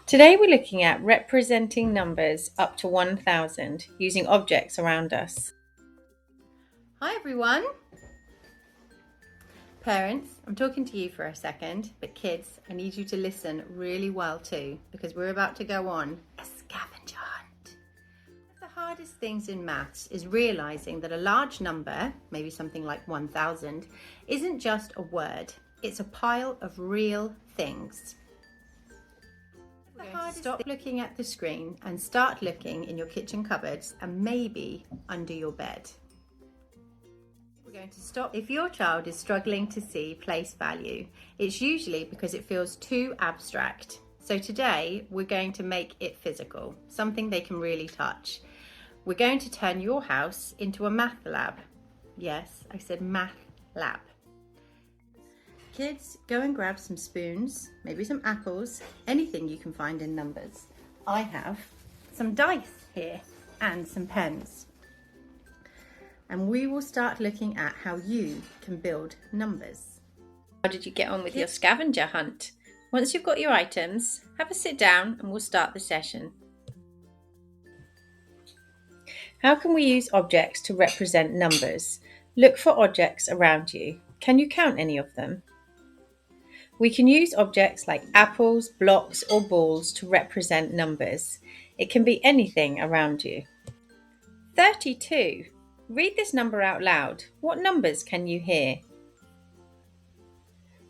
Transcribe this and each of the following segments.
Today we're looking at representing numbers up to 1000 using objects around us. Hi everyone! Parents, I'm talking to you for a second, but kids, I need you to listen really well too, because we're about to go on a scavenger hunt. One of the hardest things in maths is realizing that a large number, maybe something like 1000, isn't just a word, it's a pile of real things. Stop looking at the screen and start looking in your kitchen cupboards and maybe under your bed. We're going to stop. If your child is struggling to see place value, it's usually because it feels too abstract. So today we're going to make it physical, something they can really touch. We're going to turn your house into a math lab. Yes, I said math lab. Kids, go and grab some spoons, maybe some apples, anything you can find in numbers. I have some dice here and some pens. And we will start looking at how you can build numbers. How did you get on with your scavenger hunt? Once you've got your items, have a sit down and we'll start the session. How can we use objects to represent numbers? Look for objects around you. Can you count any of them? We can use objects like apples, blocks or balls to represent numbers. It can be anything around you. 32. Read this number out loud. What numbers can you hear?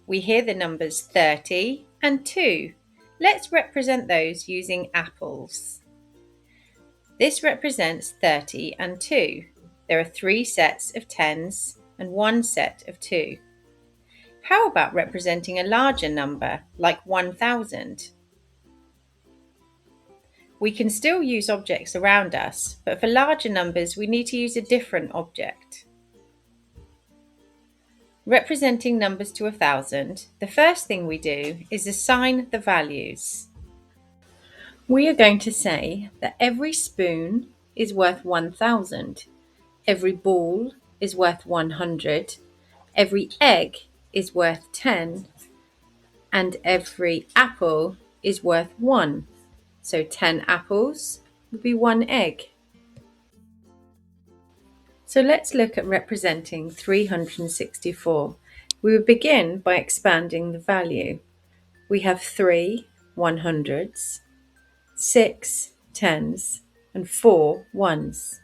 We hear the numbers 30 and 2. Let's represent those using apples. This represents 30 and 2. There are 3 sets of 10s and 1 set of 2. How about representing a larger number, like 1000? We can still use objects around us, but for larger numbers we need to use a different object. Representing numbers to 1000, the first thing we do is assign the values. We are going to say that every spoon is worth 1000, every ball is worth 100, every egg is worth 10, and every apple is worth 1. So 10 apples would be 1 egg. So let's look at representing 364. We would begin by expanding the value. We have 3 100s, 6 10s, and 4 1s.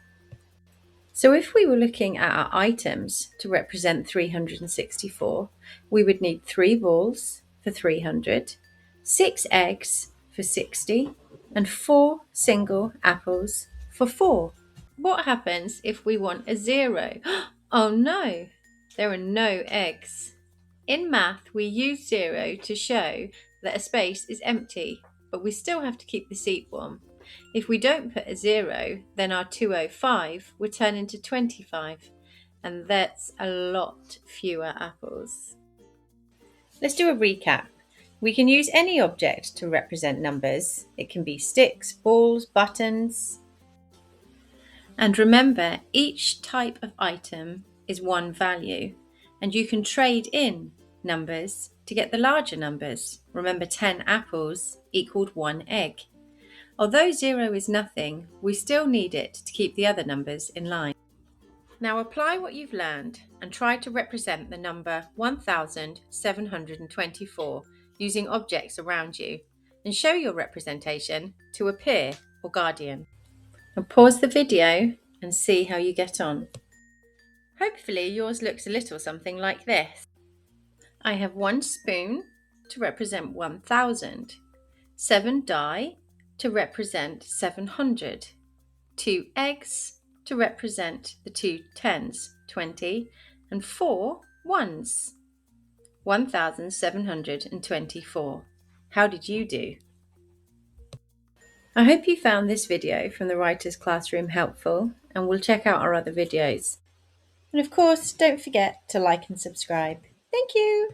So if we were looking at our items to represent 364, we would need 3 balls for 300, 6 eggs for 60, and 4 single apples for 4. What happens if we want a 0? Oh no, there are no eggs. In math, we use 0 to show that a space is empty, but we still have to keep the seat warm. If we don't put a 0, then our 205 would turn into 25, and that's a lot fewer apples. Let's do a recap. We can use any object to represent numbers. It can be sticks, balls, buttons. And remember, each type of item is one value, and you can trade in numbers to get the larger numbers. Remember, 10 apples equaled 1 egg. Although 0 is nothing, we still need it to keep the other numbers in line. Now apply what you've learned and try to represent the number 1724 using objects around you, and show your representation to a peer or guardian. And pause the video and see how you get on. Hopefully yours looks a little something like this. I have 1 spoon to represent 1000, 7 die to represent 700, 2 eggs to represent the 2 10s, 20, and 4 1s, 1724. How did you do? I hope you found this video from the Writer's Classroom helpful, and we'll check out our other videos. And of course, don't forget to like and subscribe. Thank you!